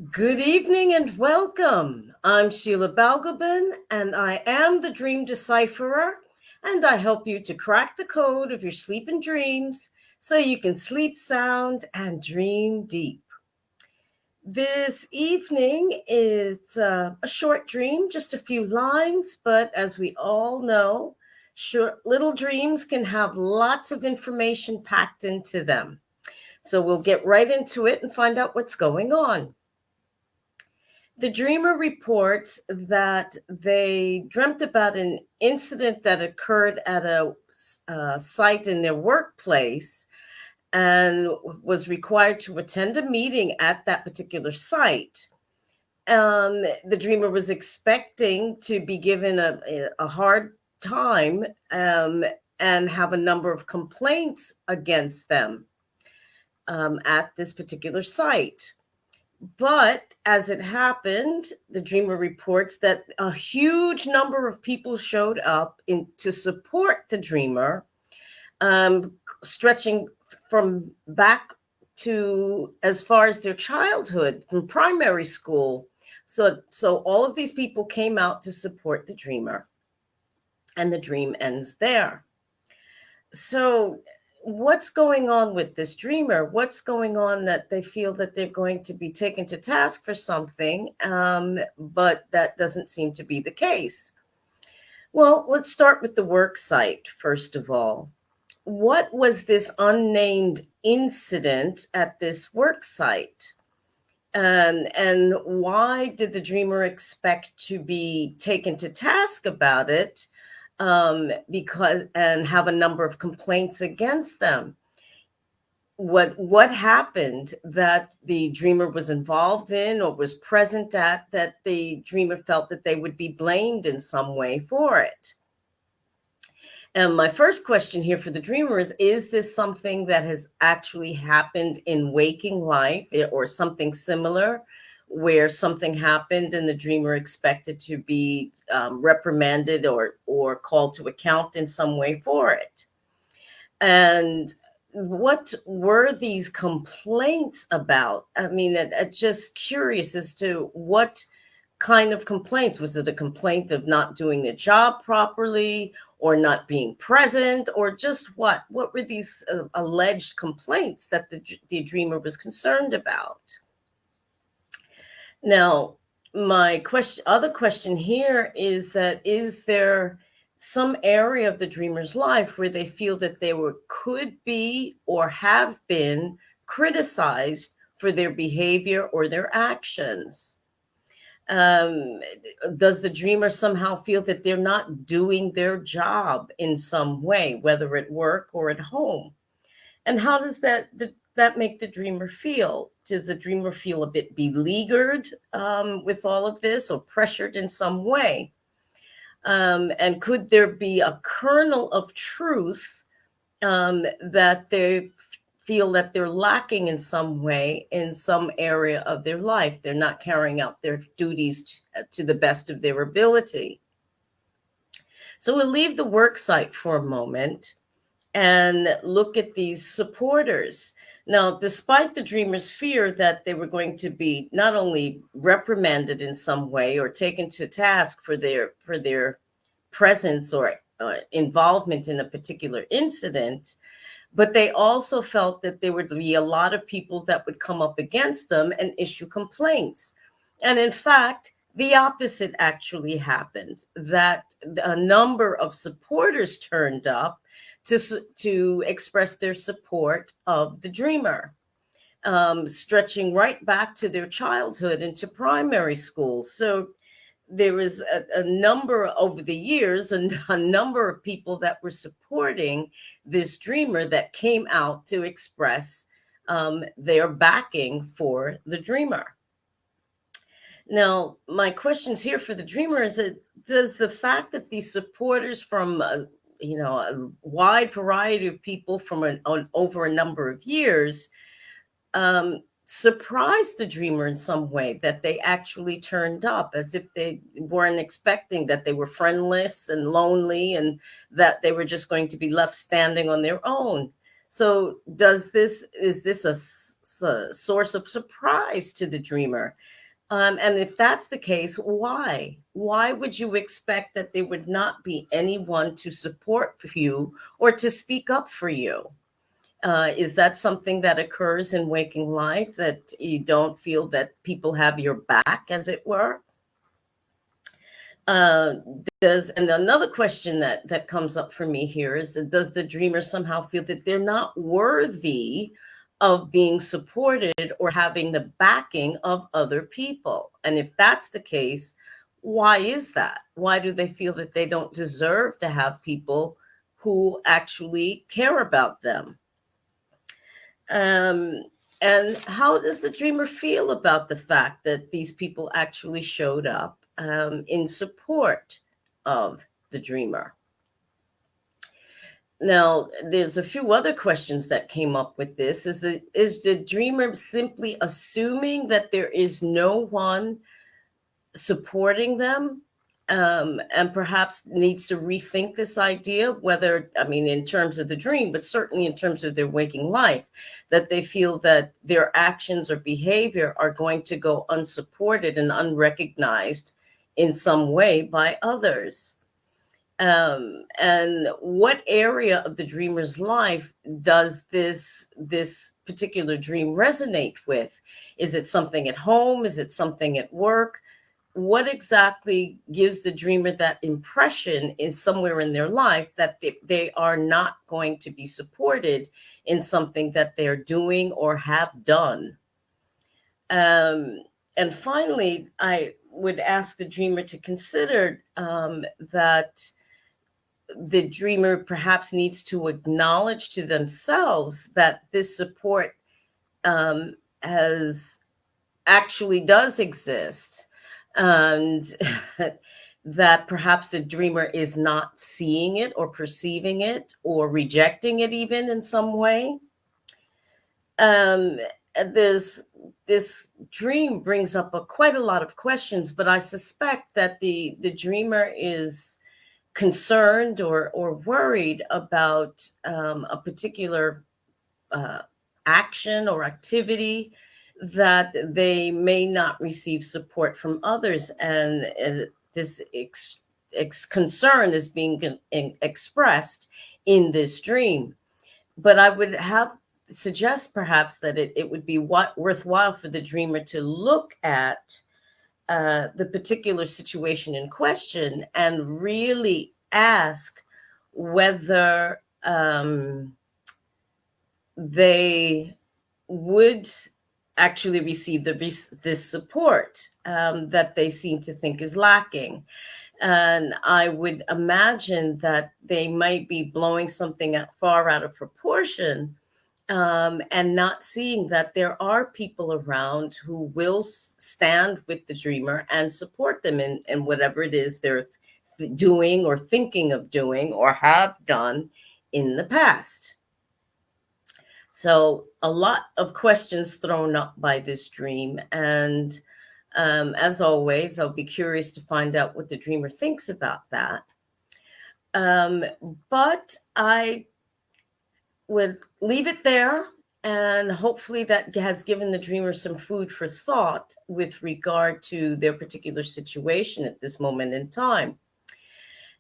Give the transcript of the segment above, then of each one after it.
Good evening and welcome. I'm Sheila Balgobin, and I am the Dream Decipherer, and I help you to crack the code of your sleep and dreams so you can sleep sound and dream deep. This evening is a short dream, just a few lines, but as we all know, short little dreams can have lots of information packed into them. So we'll get right into it and find out what's going on. The dreamer reports that they dreamt about an incident that occurred at a site in their workplace and was required to attend a meeting at that particular site. The dreamer was expecting to be given a hard time and have a number of complaints against them at this particular site. But as it happened, the dreamer reports that a huge number of people showed up to support the dreamer, stretching from back to as far as their childhood, from primary school. So all of these people came out to support the dreamer, and the dream ends there. So what's going on with this dreamer? What's going on that they feel that they're going to be taken to task for something, but that doesn't seem to be the case? Well, let's start with the work site, first of all. What was this unnamed incident at this work site? And why did the dreamer expect to be taken to task about it, because and have a number of complaints against them? What happened that the dreamer was involved in or was present at that the dreamer felt that they would be blamed in some way for it? And my first question here for the dreamer is this something that has actually happened in waking life, or something similar, where something happened and the dreamer expected to be reprimanded or called to account in some way for it? And what were these complaints about? I mean, it's just curious as to what kind of complaints. Was it a complaint of not doing the job properly or not being present, or just what were these alleged complaints that the dreamer was concerned about? Now, my other question here is that is there some area of the dreamer's life where they feel that they could be or have been criticized for their behavior or their actions? um, does the dreamer somehow feel that they're not doing their job in some way, whether at work or at home? And how does that make the dreamer feel? Does the dreamer feel a bit beleaguered with all of this, or pressured in some way? And could there be a kernel of truth that they feel that they're lacking in some way, in some area of their life? They're not carrying out their duties to the best of their ability. So we'll leave the work site for a moment and look at these supporters. Now, despite the dreamer's fear that they were going to be not only reprimanded in some way or taken to task for their presence or involvement in a particular incident, but they also felt that there would be a lot of people that would come up against them and issue complaints. And in fact, the opposite actually happened, that a number of supporters turned up to express their support of the dreamer, stretching right back to their childhood into primary school. So there was a number over the years, and a number of people that were supporting this dreamer that came out to express their backing for the dreamer. Now, my questions here for the dreamer is that does the fact that these supporters from a wide variety of people from over a number of years surprised the dreamer in some way, that they actually turned up, as if they weren't expecting, that they were friendless and lonely and that they were just going to be left standing on their own? So is this a source of surprise to the dreamer. And if that's the case, why? Why would you expect that there would not be anyone to support you or to speak up for you? Is that something that occurs in waking life, that you don't feel that people have your back, as it were? Uh, and another question that comes up for me here is, does the dreamer somehow feel that they're not worthy of being supported or having the backing of other people? And if that's the case, why is that? Why do they feel that they don't deserve to have people who actually care about them? Um, and how does the dreamer feel about the fact that these people actually showed up in support of the dreamer? Now, there's a few other questions that came up with this. Is the dreamer simply assuming that there is no one supporting them, and perhaps needs to rethink this idea, whether, I mean, in terms of the dream, but certainly in terms of their waking life, that they feel that their actions or behavior are going to go unsupported and unrecognized in some way by others. And what area of the dreamer's life does this particular dream resonate with? Is it something at home? Is it something at work? What exactly gives the dreamer that impression in somewhere in their life that they are not going to be supported in something that they're doing or have done? And finally, I would ask the dreamer to consider that the dreamer perhaps needs to acknowledge to themselves that this support has actually does exist, and that perhaps the dreamer is not seeing it or perceiving it or rejecting it even in some way. There's this dream brings up quite a lot of questions, but I suspect that the dreamer is concerned or worried about a particular action or activity that they may not receive support from others, and as this concern is being expressed in this dream. But I would have suggest perhaps that it would be worthwhile for the dreamer to look at the particular situation in question and really ask whether they would actually receive this support that they seem to think is lacking. And I would imagine that they might be blowing something far out of proportion, and not seeing that there are people around who will stand with the dreamer and support them in whatever it is they're doing or thinking of doing or have done in the past. So a lot of questions thrown up by this dream. And as always, I'll be curious to find out what the dreamer thinks about that. But I would leave it there, and hopefully that has given the dreamer some food for thought with regard to their particular situation at this moment in time.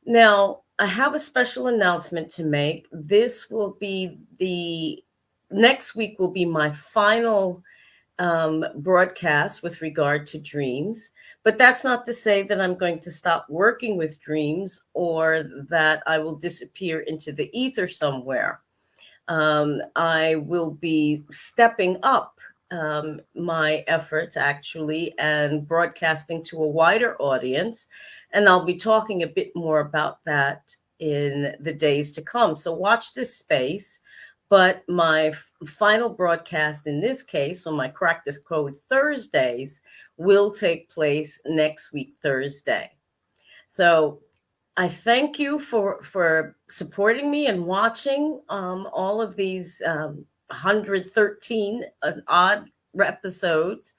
Now, I have a special announcement to make. This will be next week will be my final broadcast with regard to dreams. But that's not to say that I'm going to stop working with dreams or that I will disappear into the ether somewhere. I will be stepping up my efforts actually and broadcasting to a wider audience. And I'll be talking a bit more about that in the days to come. So watch this space. But my final broadcast in this case, on my Crack the Code Thursdays, will take place next week, Thursday. So I thank you for supporting me and watching all of these 113 odd episodes.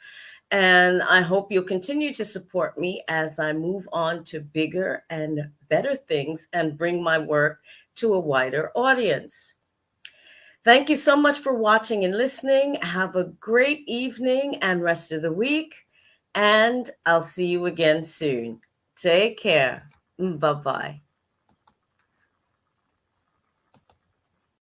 And I hope you'll continue to support me as I move on to bigger and better things and bring my work to a wider audience. Thank you so much for watching and listening. Have a great evening and rest of the week. And I'll see you again soon. Take care. Bye bye.